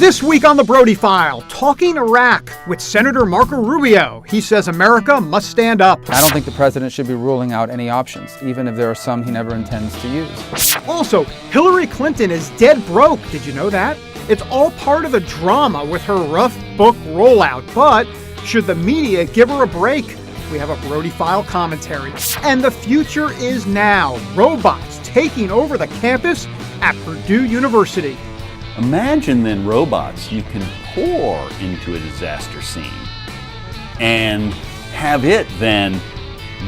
This week on the Brody File, talking Iraq with Senator Marco Rubio. He says America must stand up. I don't think the president should be ruling out any options, even if there are some he never intends to use. Also, Hillary Clinton is dead broke. Did you know that? It's all part of the drama with her rough book rollout, but should the media give her a break? We have a Brody File commentary. And the future is now. Robots taking over the campus at Purdue University. Imagine then robots you can pour into a disaster scene and have it then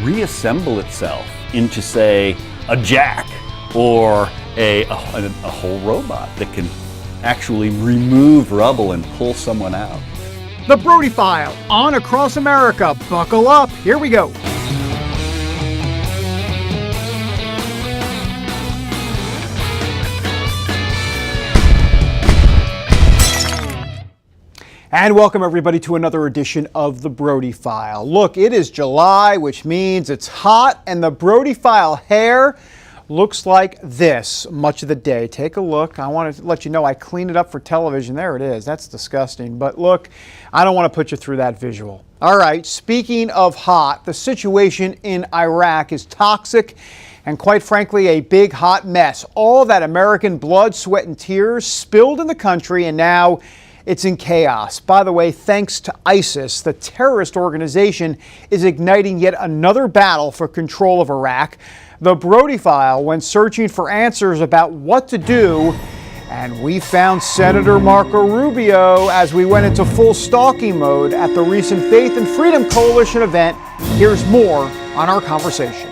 reassemble itself into, say, a jack or a whole robot that can actually remove rubble and pull someone out. The Brody File, on across America. Buckle up. Here we go. And welcome everybody to another edition of the Brody File. Look, it is July, which means it's hot, and the Brody File hair looks like this much of the day. Take a look. I want to let you know I cleaned it up for television. There it is. That's disgusting. But look, I don't want to put you through that visual. All right, speaking of hot, the situation in Iraq is toxic and quite frankly a big hot mess. All that American blood, sweat, and tears spilled in the country, and now it's in chaos. By the way, thanks to ISIS, the terrorist organization is igniting yet another battle for control of Iraq. The Brody File went searching for answers about what to do, and we found Senator Marco Rubio as we went into full stalking mode at the recent Faith and Freedom Coalition event. Here's more on our conversation.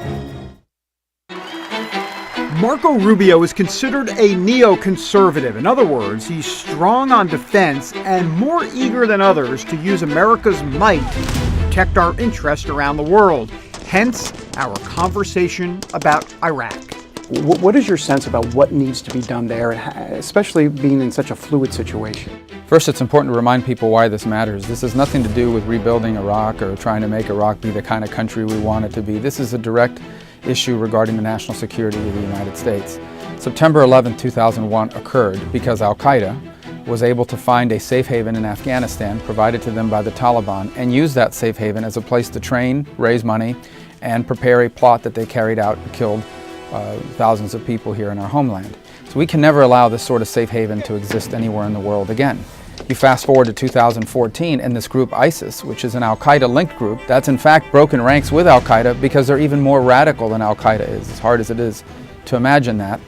Marco Rubio is considered a neoconservative. In other words, he's strong on defense and more eager than others to use America's might to protect our interests around the world. Hence, our conversation about Iraq. What is your sense about what needs to be done there, especially being in such a fluid situation? First, it's important to remind people why this matters. This has nothing to do with rebuilding Iraq or trying to make Iraq be the kind of country we want it to be. This is a direct issue regarding the national security of the United States. September 11, 2001 occurred because Al-Qaeda was able to find a safe haven in Afghanistan provided to them by the Taliban and use that safe haven as a place to train, raise money, and prepare a plot that they carried out and killed thousands of people here in our homeland. So we can never allow this sort of safe haven to exist anywhere in the world again. You fast forward to 2014 and this group ISIS, which is an Al-Qaeda linked group, that's in fact broken ranks with Al-Qaeda because they're even more radical than Al-Qaeda is, as hard as it is to imagine that.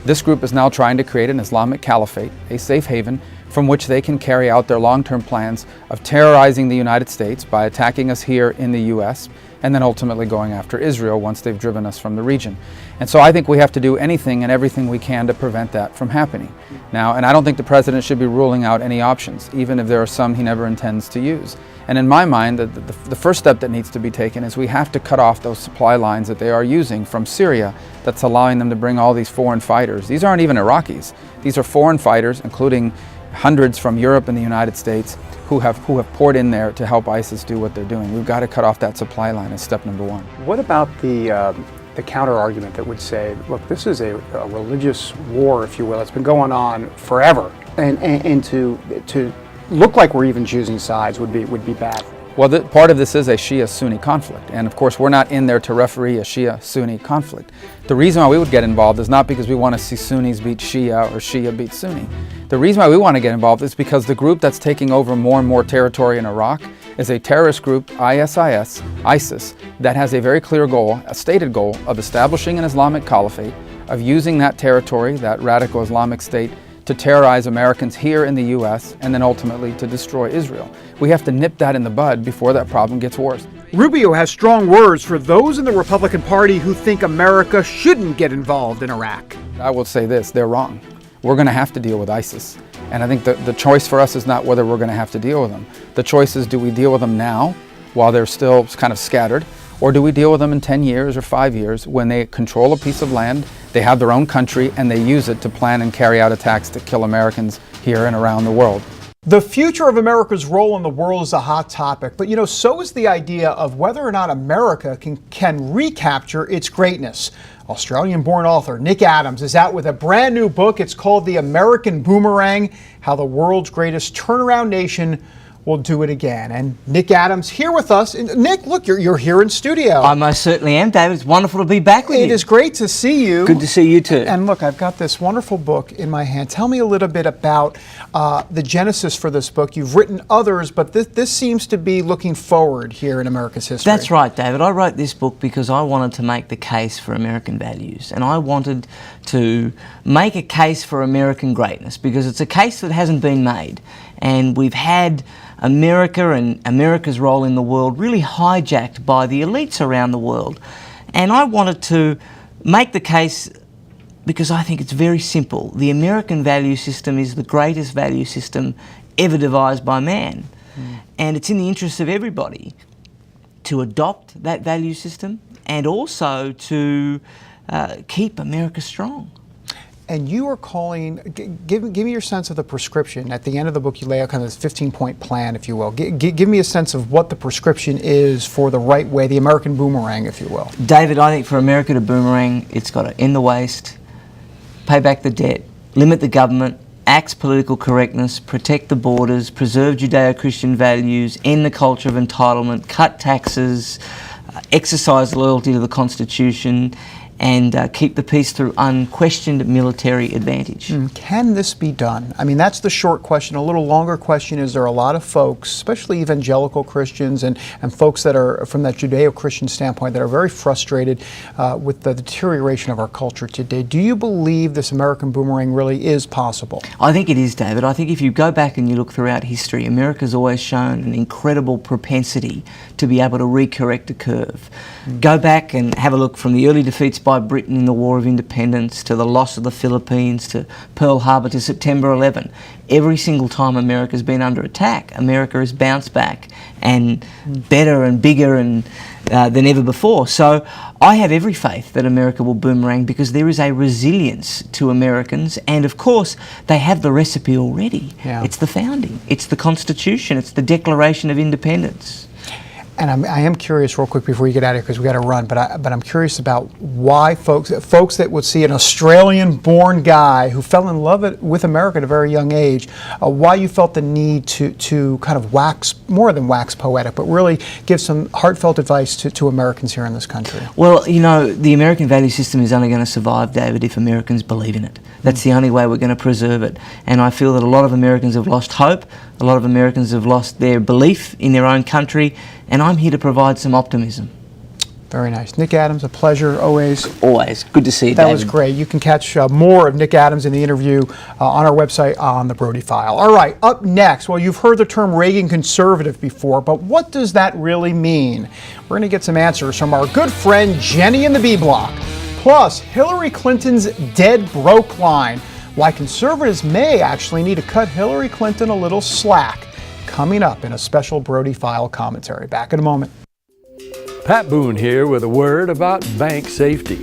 This group is now trying to create an Islamic caliphate, a safe haven from which they can carry out their long-term plans of terrorizing the United States by attacking us here in the US and then ultimately going after Israel once they've driven us from the region. And so I think we have to do anything and everything we can to prevent that from happening. Now, and I don't think the president should be ruling out any options, even if there are some he never intends to use. And in my mind, the first step that needs to be taken is we have to cut off those supply lines that they are using from Syria that's allowing them to bring all these foreign fighters. These aren't even Iraqis. These are foreign fighters, including hundreds from Europe and the United States, who have poured in there to help ISIS do what they're doing. We've got to cut off that supply line as step number one. What about the counter argument that would say, look, this is a religious war, if you will. It's been going on forever, and to look like we're even choosing sides would be bad. Well, part of this is a Shia-Sunni conflict, and of course we're not in there to referee a Shia-Sunni conflict. The reason why we would get involved is not because we want to see Sunnis beat Shia or Shia beat Sunni. The reason why we want to get involved is because the group that's taking over more and more territory in Iraq is a terrorist group, ISIS, that has a very clear goal, a stated goal, of establishing an Islamic caliphate, of using that territory, that radical Islamic state, to terrorize Americans here in the U.S. and then ultimately to destroy Israel. We have to nip that in the bud before that problem gets worse. Rubio has strong words for those in the Republican Party who think America shouldn't get involved in Iraq. I will say this, they're wrong. We're going to have to deal with ISIS. And I think the choice for us is not whether we're going to have to deal with them. The choice is, do we deal with them now while they're still kind of scattered, or do we deal with them in 10 years or 5 years when they control a piece of land, they have their own country, and they use it to plan and carry out attacks to kill Americans here and around the world? The future of America's role in the world is a hot topic, but so is the idea of whether or not America can recapture its greatness. Australian-born author Nick Adams is out with a brand new book. It's called The American Boomerang: How the World's Greatest Turnaround Nation Will Do It Again. And Nick Adams here with us. And Nick, look, you're here in studio. I most certainly am, David. It's wonderful to be back with you. It is great to see you. Good to see you too. And look, I've got this wonderful book in my hand. Tell me a little bit about the genesis for this book. You've written others, but this seems to be looking forward here in America's history. That's right, David. I wrote this book because I wanted to make the case for American values, and I wanted to make a case for American greatness because it's a case that hasn't been made. And we've had America and America's role in the world really hijacked by the elites around the world. And I wanted to make the case because I think it's very simple. The American value system is the greatest value system ever devised by man. And it's in the interest of everybody to adopt that value system and also to keep America strong. And you are calling, give me your sense of the prescription. At the end of the book, you lay out kind of this 15-point plan, if you will. Give me a sense of what the prescription is for the right way, the American boomerang, if you will. David, I think for America to boomerang, it's got to end the waste, pay back the debt, limit the government, axe political correctness, protect the borders, preserve Judeo-Christian values, end the culture of entitlement, cut taxes, exercise loyalty to the Constitution, and keep the peace through unquestioned military advantage. Can this be done? I mean, that's the short question. A little longer question is there are a lot of folks, especially evangelical Christians and folks that are from that Judeo-Christian standpoint that are very frustrated with the deterioration of our culture today. Do you believe this American boomerang really is possible? I think it is, David. I think if you go back and you look throughout history, America's always shown an incredible propensity to be able to recorrect a curve. Go back and have a look from the early defeats by Britain in the War of Independence to the loss of the Philippines to Pearl Harbor to September 11. Every single time America's been under attack, America has bounced back and better and bigger and than ever before. So I have every faith that America will boomerang because there is a resilience to Americans, and of course they have the recipe already. Yeah. It's the founding, it's the Constitution, it's the Declaration of Independence. And I am curious, real quick, before you get out of here, because we got to run. But I'm curious about why folks that would see an Australian-born guy who fell in love with America at a very young age, why you felt the need to kind of more than wax poetic, but really give some heartfelt advice to Americans here in this country. Well, you know, the American value system is only going to survive, David, if Americans believe in it. That's the only way we're going to preserve it. And I feel that a lot of Americans have lost hope. A lot of Americans have lost their belief in their own country. And I'm here to provide some optimism. Very nice. Nick Adams, a pleasure always. Always. Good to see you, That David. was great. You can catch more of Nick Adams in the interview on our website on the Brody File. All right, up next, well, you've heard the term Reagan conservative before, but what does that really mean? We're going to get some answers from our good friend Jenny in the B Block. Plus, Hillary Clinton's dead broke line. Why conservatives may actually need to cut Hillary Clinton a little slack. Coming up in a special Brody File commentary. Back in a moment. Pat Boone here with a word about bank safety.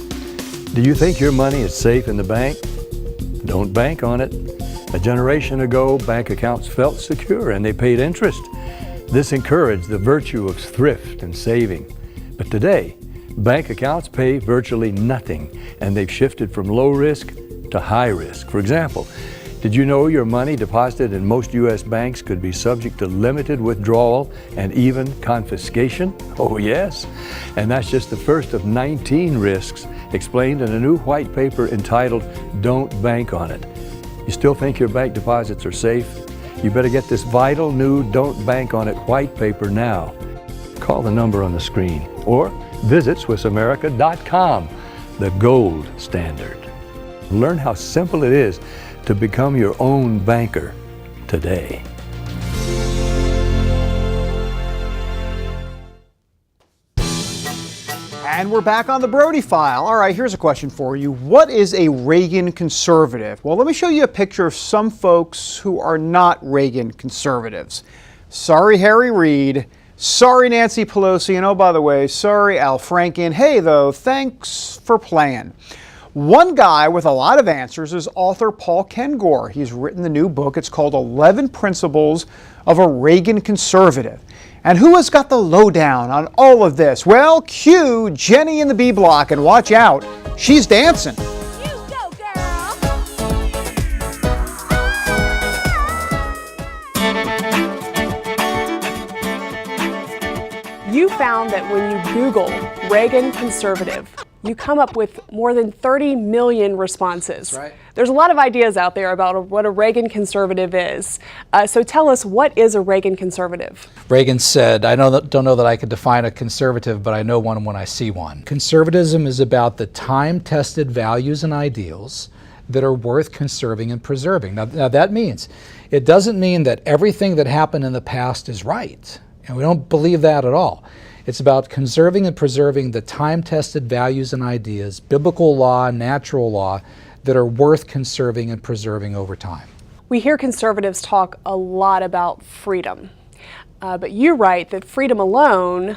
Do you think your money is safe in the bank? Don't bank on it. A generation ago, bank accounts felt secure and they paid interest. This encouraged the virtue of thrift and saving. But today, bank accounts pay virtually nothing, and they've shifted from low risk to high risk. For example, did you know your money deposited in most U.S. banks could be subject to limited withdrawal and even confiscation? Oh yes, and that's just the first of 19 risks explained in a new white paper entitled Don't Bank on It. You still think your bank deposits are safe? You better get this vital new Don't Bank on It white paper now. Call the number on the screen or visit SwissAmerica.com, the gold standard. Learn how simple it is to become your own banker today. And we're back on the Brody File. All right, here's a question for you. What is a Reagan conservative? Well, let me show you a picture of some folks who are not Reagan conservatives. Sorry, Harry Reid. Sorry, Nancy Pelosi. And oh, by the way, sorry, Al Franken. Hey, though, thanks for playing. One guy with a lot of answers is author Paul Kengor. He's written the new book. It's called 11 Principles of a Reagan Conservative. And who has got the lowdown on all of this? Well, cue Jenny in the B Block, and watch out, she's dancing. You found that when you Google Reagan conservative, you come up with more than 30 million responses. That's right. There's a lot of ideas out there about what a Reagan conservative is. So tell us, what is a Reagan conservative? Reagan said, I don't know that I could define a conservative, but I know one when I see one. Conservatism is about the time-tested values and ideals that are worth conserving and preserving. Now that means, it doesn't mean that everything that happened in the past is right. And we don't believe that at all. It's about conserving and preserving the time-tested values and ideas, biblical law, natural law, that are worth conserving and preserving over time. We hear conservatives talk a lot about freedom, but you write that freedom alone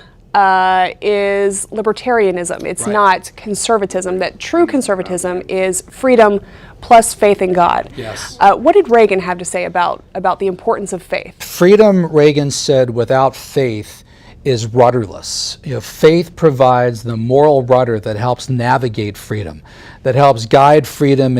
is libertarianism. It's Right. not conservatism, that true conservatism is freedom plus faith in God. Yes. What did Reagan have to say about the importance of faith? Freedom, Reagan said, without faith is rudderless. Faith provides the moral rudder that helps navigate freedom, that helps guide freedom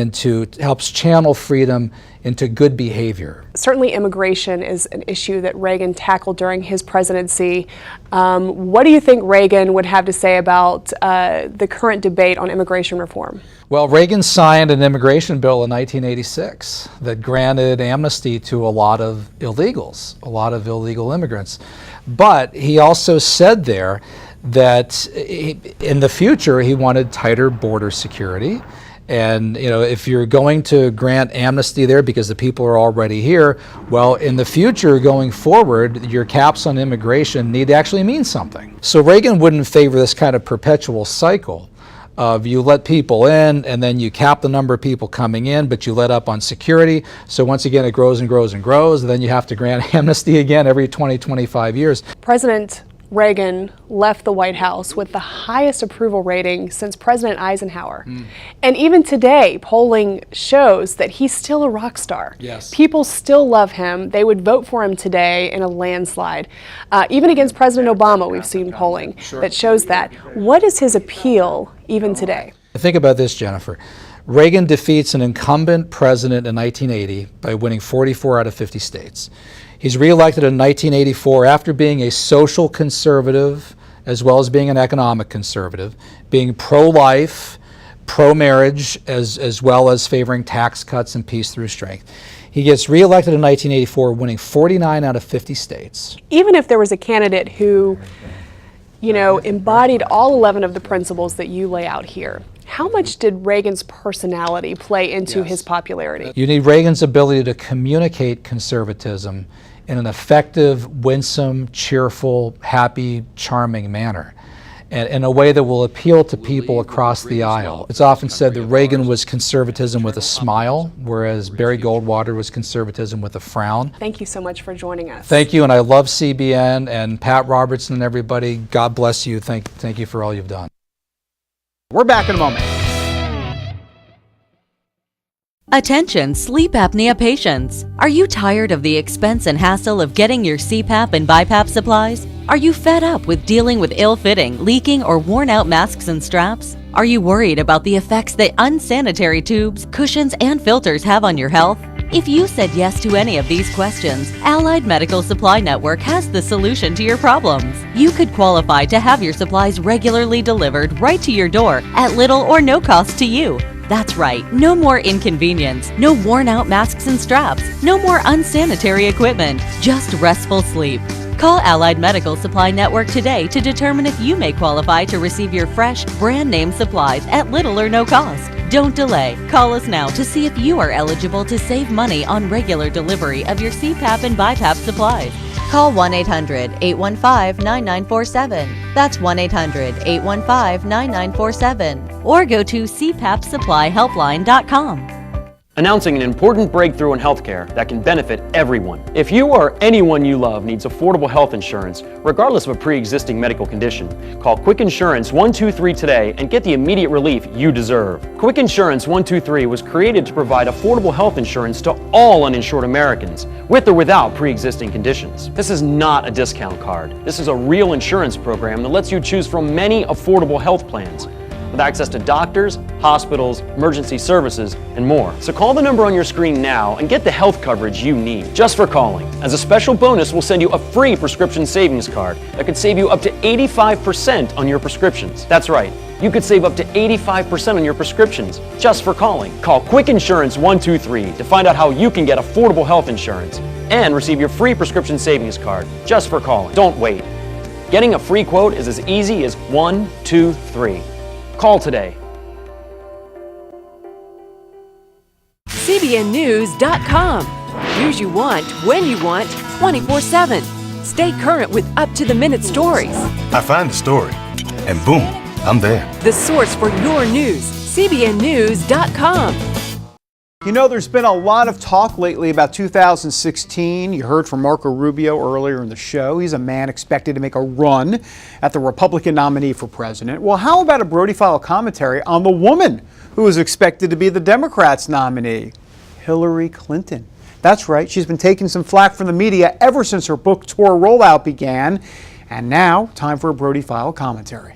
helps channel freedom into good behavior. Certainly immigration is an issue that Reagan tackled during his presidency. What do you think Reagan would have to say about the current debate on immigration reform? Well, Reagan signed an immigration bill in 1986 that granted amnesty to a lot of illegals, a lot of illegal immigrants. But he also said there that in the future he wanted tighter border security. And if you're going to grant amnesty there because the people are already here, well, in the future going forward, your caps on immigration need to actually mean something. So Reagan wouldn't favor this kind of perpetual cycle of you let people in and then you cap the number of people coming in, but you let up on security. So once again, it grows and grows and grows. And then you have to grant amnesty again every 20, 25 years. President Reagan left the White House with the highest approval rating since President Eisenhower. And even today, polling shows that he's still a rock star. Yes. People still love him. They would vote for him today in a landslide. Even against President Obama, we've seen polling that shows that. What is his appeal even today? Think about this, Jennifer. Reagan defeats an incumbent president in 1980 by winning 44 out of 50 states. He's reelected in 1984 after being a social conservative as well as being an economic conservative, being pro-life, pro-marriage, as well as favoring tax cuts and peace through strength. He gets reelected in 1984, winning 49 out of 50 states. Even if there was a candidate who, embodied all 11 of the principles that you lay out here, how much did Reagan's personality play into his popularity? You need Reagan's ability to communicate conservatism in an effective, winsome, cheerful, happy, charming manner, and in a way that will appeal to people across the aisle. It's often said that Reagan was conservatism with a smile, whereas Barry Goldwater was conservatism with a frown. Thank you so much for joining us. Thank you, and I love CBN, and Pat Robertson and everybody. God bless you. Thank you for all you've done. We're back in a moment. Attention sleep apnea patients. Are you tired of the expense and hassle of getting your CPAP and BiPAP supplies? Are you fed up with dealing with ill-fitting, leaking, or worn-out masks and straps? Are you worried about the effects that unsanitary tubes, cushions, and filters have on your health? If you said yes to any of these questions, Allied Medical Supply Network has the solution to your problems. You could qualify to have your supplies regularly delivered right to your door at little or no cost to you. That's right, no more inconvenience, no worn-out masks and straps, no more unsanitary equipment, just restful sleep. Call Allied Medical Supply Network today to determine if you may qualify to receive your fresh, brand-name supplies at little or no cost. Don't delay. Call us now to see if you are eligible to save money on regular delivery of your CPAP and BiPAP supplies. Call 1-800-815-9947. That's 1-800-815-9947. Or go to cpapsupplyhelpline.com. Announcing an important breakthrough in healthcare that can benefit everyone. If you or anyone you love needs affordable health insurance, regardless of a pre-existing medical condition, call Quick Insurance 123 today and get the immediate relief you deserve. Quick Insurance 123 was created to provide affordable health insurance to all uninsured Americans, with or without pre-existing conditions. This is not a discount card. This is a real insurance program that lets you choose from many affordable health plans. with access to doctors, hospitals, emergency services, and more. So call the number on your screen now and get the health coverage you need just for calling. As a special bonus, we'll send you a free prescription savings card that could save you up to 85% on your prescriptions. That's right. You could save up to 85% on your prescriptions just for calling. Call Quick Insurance 123 to find out how you can get affordable health insurance and receive your free prescription savings card just for calling. Don't wait. Getting a free quote is as easy as 1, 2, 3. Call today. CBNnews.com. News you want, when you want, 24/7. Stay current with up-to-the-minute stories. I find the story, and boom, I'm there. The source for your news, CBNnews.com. You know, there's been a lot of talk lately about 2016. You heard from Marco Rubio earlier in the show. He's a man expected to make a run at the Republican nominee for president. Well, how about a Brody File commentary on the woman who is expected to be the Democrats' nominee, Hillary Clinton? That's right, she's been taking some flack from the media ever since her book tour rollout began. And now, time for a Brody File commentary.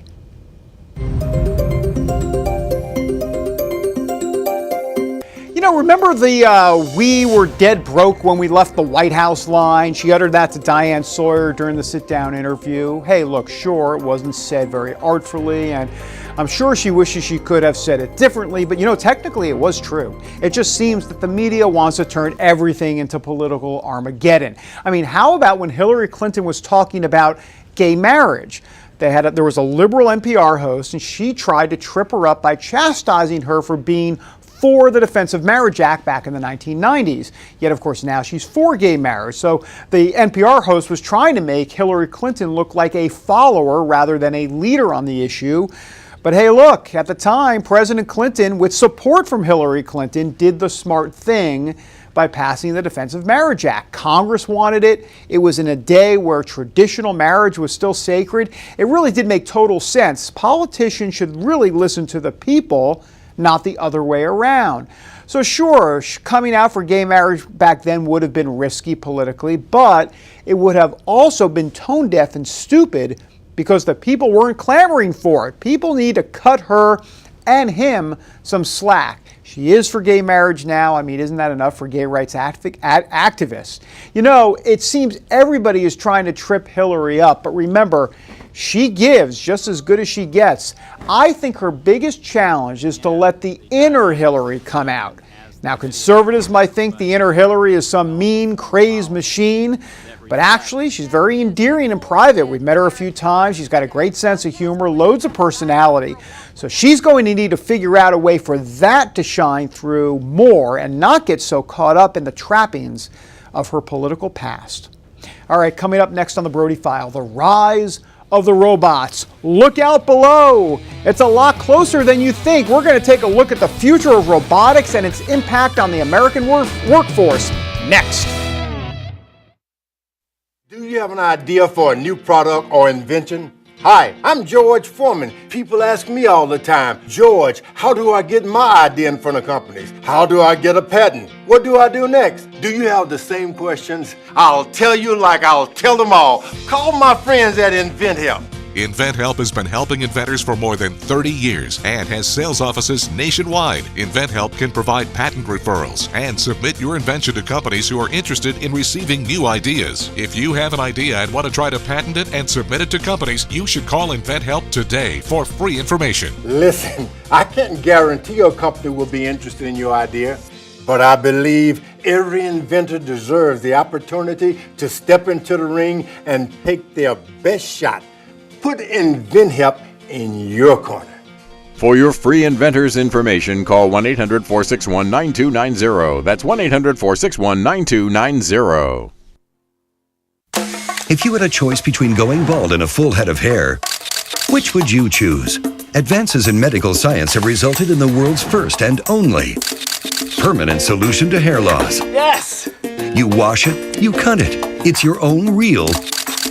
You know, remember the we were dead broke when we left the White House line? She uttered that to Diane Sawyer during the sit-down interview. Hey, look, sure, it wasn't said very artfully, and I'm sure she wishes she could have said it differently, but you know, technically it was true. It just seems that the media wants to turn everything into political Armageddon. I mean, how about when Hillary Clinton was talking about gay marriage? There was a liberal NPR host, and she tried to trip her up by chastising her for being for the Defense of Marriage Act back in the 1990s. Yet, of course, now she's for gay marriage. So the NPR host was trying to make Hillary Clinton look like a follower rather than a leader on the issue. But hey, look, at the time, President Clinton, with support from Hillary Clinton, did the smart thing by passing the Defense of Marriage Act. Congress wanted it. It was in a day where traditional marriage was still sacred. It really did make total sense. Politicians should really listen to the people, not the other way around. So sure, coming out for gay marriage back then would have been risky politically, but it would have also been tone deaf and stupid because the people weren't clamoring for it. People need to cut her and him some slack. She is for gay marriage now. I mean, isn't that enough for gay rights activists? You know, it seems everybody is trying to trip Hillary up, but remember, she gives just as good as she gets. I think her biggest challenge is to let the inner Hillary come out. Now, conservatives might think the inner Hillary is some mean, crazed machine, but actually, she's very endearing in private. We've met her a few times. She's got a great sense of humor, loads of personality. So she's going to need to figure out a way for that to shine through more and not get so caught up in the trappings of her political past. All right, coming up next on the Brody File, the rise of the robots. Look out below. It's a lot closer than you think. We're going to take a look at the future of robotics and its impact on the American workforce next. Do you have an idea for a new product or invention? Hi, I'm George Foreman. People ask me all the time, George, how do I get my idea in front of companies? How do I get a patent? What do I do next? Do you have the same questions? I'll tell you like I'll tell them all. Call my friends at InventHelp. InventHelp has been helping inventors for more than 30 years and has sales offices nationwide. InventHelp can provide patent referrals and submit your invention to companies who are interested in receiving new ideas. If you have an idea and want to try to patent it and submit it to companies, you should call InventHelp today for free information. Listen, I can't guarantee a company will be interested in your idea, but I believe every inventor deserves the opportunity to step into the ring and take their best shot. Put InventHelp in your corner. For your free inventors information, call 1-800-461-9290. That's 1-800-461-9290. If you had a choice between going bald and a full head of hair, which would you choose? Advances in medical science have resulted in the world's first and only permanent solution to hair loss. Yes! You wash it, you cut it. It's your own real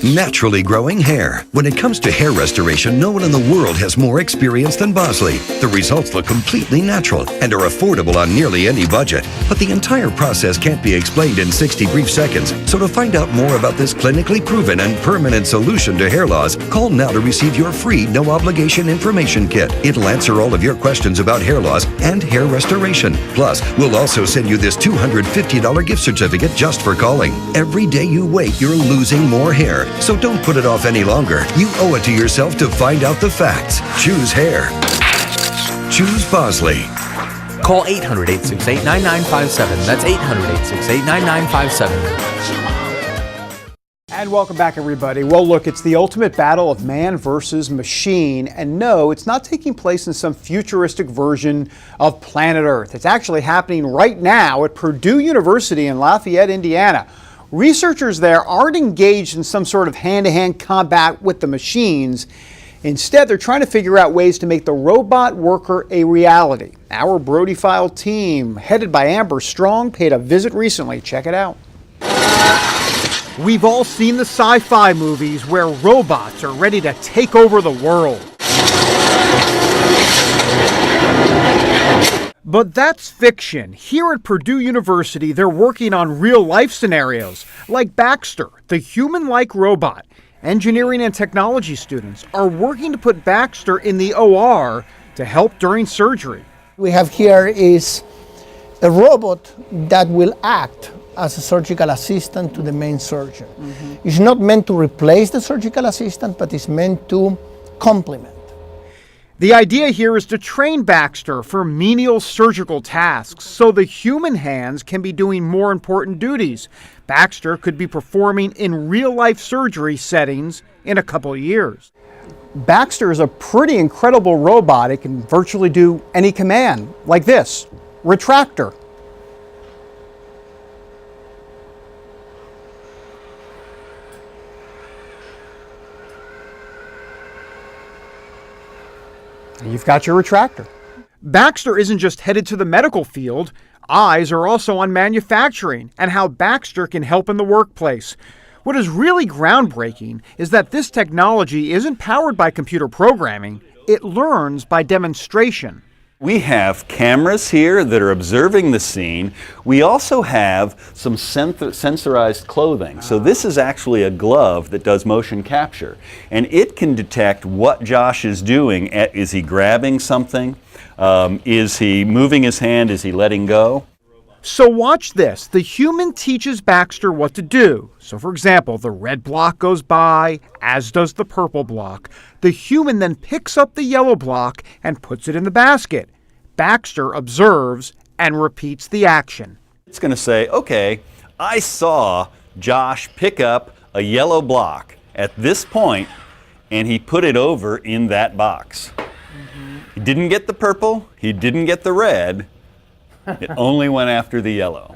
Naturally growing hair. When it comes to hair restoration, no one in the world has more experience than Bosley. The results look completely natural and are affordable on nearly any budget. But the entire process can't be explained in 60 brief seconds. So to find out more about this clinically proven and permanent solution to hair loss, call now to receive your free no-obligation information kit. It'll answer all of your questions about hair loss and hair restoration. Plus, we'll also send you this $250 gift certificate just for calling. Every day you wait, you're losing more hair. So don't put it off any longer. You owe it to yourself to find out the facts. Choose hair. Choose Bosley. Call 800-868-9957. That's 800-868-9957. And welcome back, everybody. Well, look, it's the ultimate battle of man versus machine. And no, it's not taking place in some futuristic version of planet Earth. It's actually happening right now at Purdue University in Lafayette, Indiana. Researchers there aren't engaged in some sort of hand-to-hand combat with the machines. Instead, they're trying to figure out ways to make the robot worker a reality. Our Brody File team, headed by Amber Strong, paid a visit recently. Check it out. We've all seen the sci-fi movies where robots are ready to take over the world. But that's fiction. Here at Purdue University, they're working on real-life scenarios, like Baxter, the human-like robot. Engineering and technology students are working to put Baxter in the OR to help during surgery. We have here is a robot that will act as a surgical assistant to the main surgeon. It's not meant to replace the surgical assistant, but it's meant to complement. The idea here is to train Baxter for menial surgical tasks so the human hands can be doing more important duties. Baxter could be performing in real-life surgery settings in a couple of years. Baxter is a pretty incredible robot. It can virtually do any command, like this, retractor. You've got your retractor. Baxter isn't just headed to the medical field. Eyes are also on manufacturing and how Baxter can help in the workplace. What is really groundbreaking is that this technology isn't powered by computer programming. It learns by demonstration. We have cameras here that are observing the scene. We also have some sensorized clothing. So this is actually a glove that does motion capture. And it can detect what Josh is doing. Is he grabbing something? Is he moving his hand? Is he letting go? So watch this. The human teaches Baxter what to do. So for example, the red block goes by, as does the purple block. The human then picks up the yellow block and puts it in the basket. Baxter observes and repeats the action. It's going to say, okay, I saw Josh pick up a yellow block at this point, and he put it over in that box. He didn't get the purple, he didn't get the red, it only went after the yellow.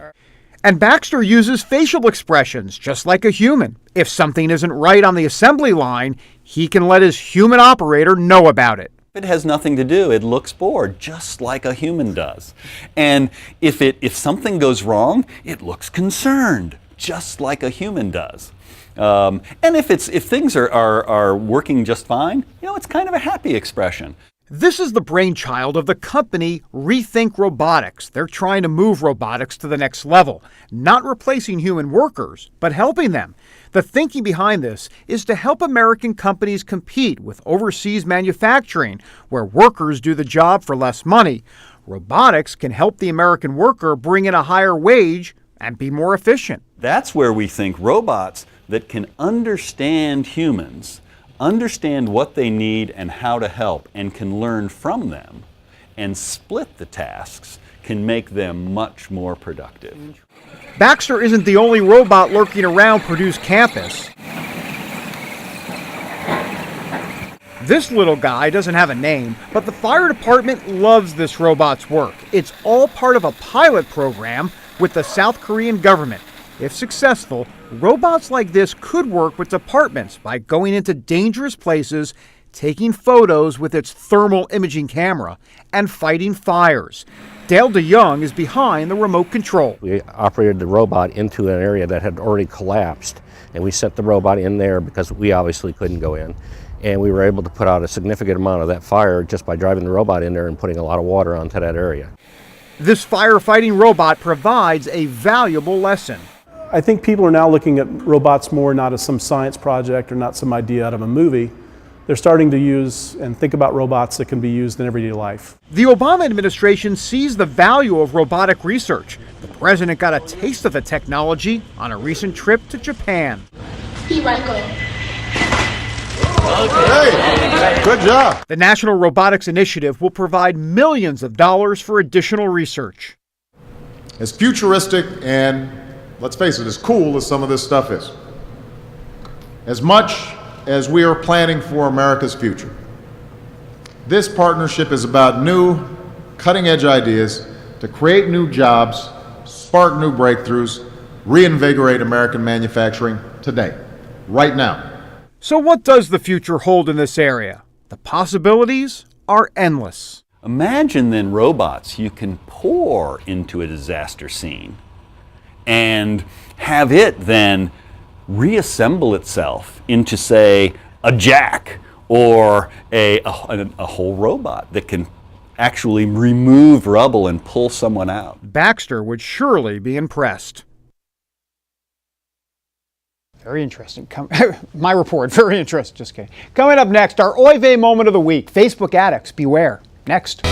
And Baxter uses facial expressions just like a human. If something isn't right on the assembly line, he can let his human operator know about it. It has nothing to do. It looks bored, just like a human does. And if something goes wrong, it looks concerned, just like a human does. And if things are working just fine, it's kind of a happy expression. This is the brainchild of the company Rethink Robotics. They're trying to move robotics to the next level, not replacing human workers, but helping them. The thinking behind this is to help American companies compete with overseas manufacturing, where workers do the job for less money. Robotics can help the American worker bring in a higher wage and be more efficient. That's where we think robots that can understand humans, understand what they need and how to help, and can learn from them and split the tasks, can make them much more productive. Baxter isn't the only robot lurking around Purdue's campus. This little guy doesn't have a name, but the fire department loves this robot's work. It's all part of a pilot program with the South Korean government. If successful, robots like this could work with departments by going into dangerous places, taking photos with its thermal imaging camera, and fighting fires. Dale DeYoung is behind the remote control. We operated the robot into an area that had already collapsed, and we sent the robot in there because we obviously couldn't go in. And we were able to put out a significant amount of that fire just by driving the robot in there and putting a lot of water onto that area. This firefighting robot provides a valuable lesson. I think people are now looking at robots more not as some science project or not some idea out of a movie. They're starting to use and think about robots that can be used in everyday life. The Obama administration sees the value of robotic research. The president got a taste of the technology on a recent trip to Japan. Hey, good job. The National Robotics Initiative will provide millions of dollars for additional research. As futuristic and, let's face it, as cool as some of this stuff is, as much as we are planning for America's future, this partnership is about new, cutting-edge ideas to create new jobs, spark new breakthroughs, reinvigorate American manufacturing today, right now. So what does the future hold in this area? The possibilities are endless. Imagine then robots you can pour into a disaster scene and have it then reassemble itself into, say, a jack or a whole robot that can actually remove rubble and pull someone out. Baxter would surely be impressed. Very interesting. My report, very interesting. Just kidding. Coming up next, our Oy Vey moment of the week. Facebook addicts, beware. Next.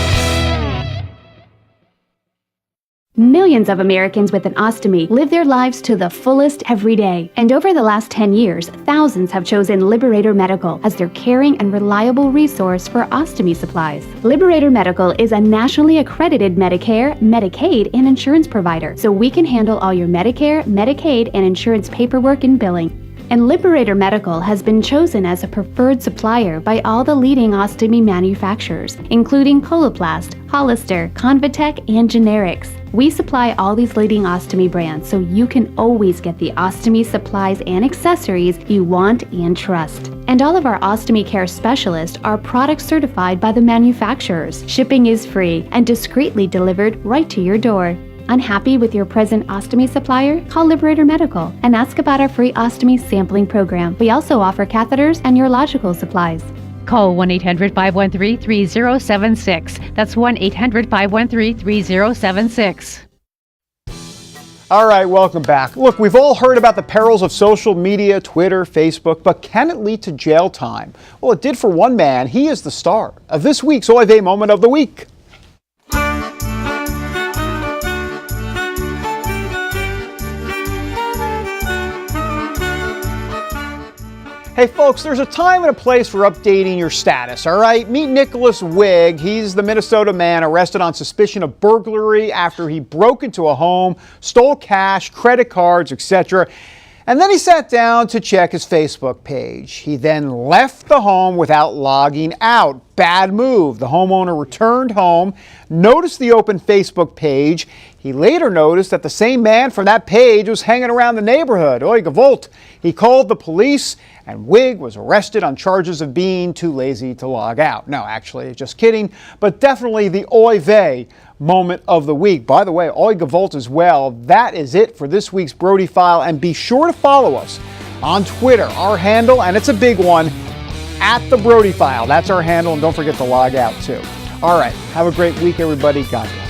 Millions of Americans with an ostomy live their lives to the fullest every day. And over the last 10 years, thousands have chosen Liberator Medical as their caring and reliable resource for ostomy supplies. Liberator Medical is a nationally accredited Medicare, Medicaid, and insurance provider, so we can handle all your Medicare, Medicaid, and insurance paperwork and billing. And Liberator Medical has been chosen as a preferred supplier by all the leading ostomy manufacturers, including Coloplast, Hollister, Convatec, and Generics. We supply all these leading ostomy brands, so you can always get the ostomy supplies and accessories you want and trust. And all of our ostomy care specialists are product certified by the manufacturers. Shipping is free and discreetly delivered right to your door. Unhappy with your present ostomy supplier? Call Liberator Medical and ask about our free ostomy sampling program. We also offer catheters and urological supplies. Call 1-800-513-3076. That's 1-800-513-3076. All right, welcome back. Look, we've all heard about the perils of social media, Twitter, Facebook, but can it lead to jail time? Well, it did for one man. He is the star of this week's Oy Vey moment of the week. Hey folks, there's a time and a place for updating your status, all right? Meet Nicholas Wigg. He's the Minnesota man arrested on suspicion of burglary after he broke into a home, stole cash, credit cards, etc. And then he sat down to check his Facebook page. He then left the home without logging out. Bad move. The homeowner returned home, noticed the open Facebook page. He later noticed that the same man from that page was hanging around the neighborhood. Oy Gavolt. He called the police, and Wigg was arrested on charges of being too lazy to log out. No, actually, just kidding, but definitely the Oy Vey moment of the week. By the way, Oy Gavolt as well. That is it for this week's Brody File, and be sure to follow us on Twitter. Our handle, and it's a big one, @the Brody File. That's our handle, and don't forget to log out too. All right, have a great week, everybody. God bless.